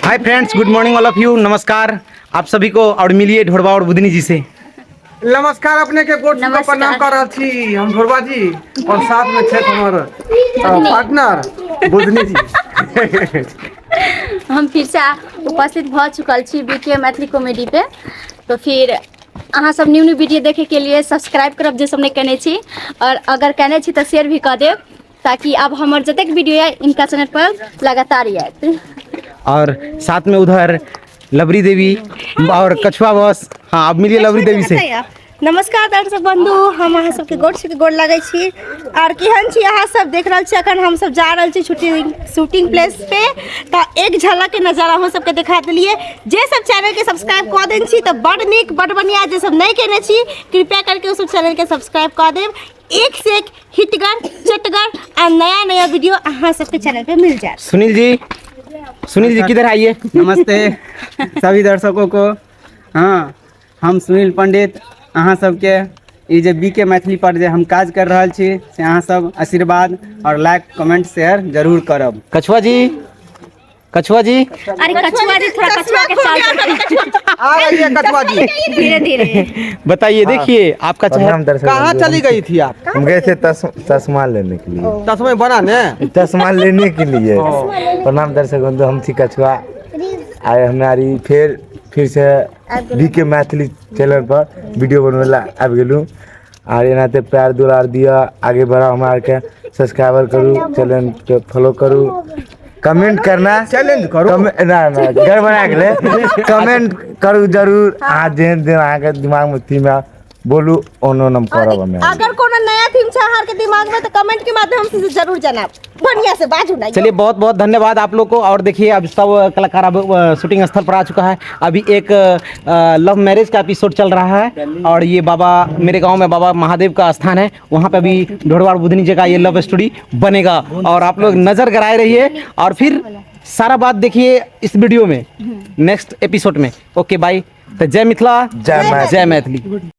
Hi friends, good morning all of you. नमस्कार आप सभी को और मिलिए ढोड़वा और बुधनी जी से। नमस्कार अपने के गोट को प्रणाम कर रहा थी हम ढोड़वा जी और साथ में छे हमारे पार्टनर बुधनी जी। हम फिर से उपस्थित भ चुकल छी बीके मैथिली कॉमेडी पे। तो फिर अहाँ सब न्यू वीडियो देखे के लिए सब्सक्राइब करब जे सब नहीं कने छी, और अगर कने छी तो शेयर भी कर देव, ताकि अब हमार जतक वीडियो है इनका चैनल पर लगातार आए। और साथ में उधर लवरी देवी और कछुआ बॉस। हाँ, अब मिलिए लवरी देवी से। नमस्कार दर्शक बंधु, हम अहाँ सबके गोड़ लगे छी और केहन छी अहाँ सब देख रहल छी। अखन हम सब जा रहल छी शूटिंग प्लेस पे, तो एक झलक के नजारा हम सबके दिखा दिलिए। जे सब चैनल के सब्सक्राइब कर देन छी तो बड़ नीक बड़ बढ़िया, जे सब नहीं केने छी कृपया करके उस चैनल के सब्सक्राइब कर देव। एक से एक हिटगर चटगर और नया नया वीडियो अहाँ सबके चैनल पे मिल जाए। सुनील जी किधर आइए। नमस्ते सभी दर्शकों को। हाँ, हम सुनील पंडित अहाँ सबके ई जे बीके मैथिली पर जे हम काज कर रहल छी से अहाँ सब आशीर्वाद और लाइक कमेंट शेयर जरूर करब। कछुआ जी अरे कछुआ जी थोड़ा कछुआ के चाल आ रही है कछुआ जी धीरे धीरे। बताइए। देखिए आपका चेहरा कहाँ चली गई थी आप? हम गए थे चश्मा लेने के लिए। तस्में बनाने चश्मा लेने के लिए। प्रणाम दर्शक बंधु, हम थी कछुआ आए हमारी फिर से बीके मैथिली चैनल पर वीडियो बनवे ला आबि गेलू। और एनाते प्यार दुलार दिया, आगे बढ़ा हमारे के सब्सक्राइबर करू, चैनल के फॉलो करू, कमेंट करना चैलेंज करो ना घर बना के कमेंट करू जरूर। आज जेहन दिन आके दिमाग में थी मैं बोलू ओनो नम करब हमें। अगर कोनो नया थीम छ हर के दिमाग में तो कमेंट के माध्यम से जरूर जनाब, बढ़िया से बाजू ना। चलिए, बहुत बहुत धन्यवाद आप लोग को। और देखिए अब सब कलाकार अब शूटिंग स्थल पर आ चुका है। अभी एक लव मैरिज का एपिसोड चल रहा है, और ये बाबा मेरे गांव में बाबा महादेव का स्थान है, वहाँ पे अभी ढोड़वा और बुधनी जी का ये लव स्टोरी बनेगा। और आप लोग नजर गड़ाए रहिए और फिर सारा बात देखिए इस वीडियो में नेक्स्ट एपिसोड में। Okay bye. तो जय मिथिला, जय मैथिली।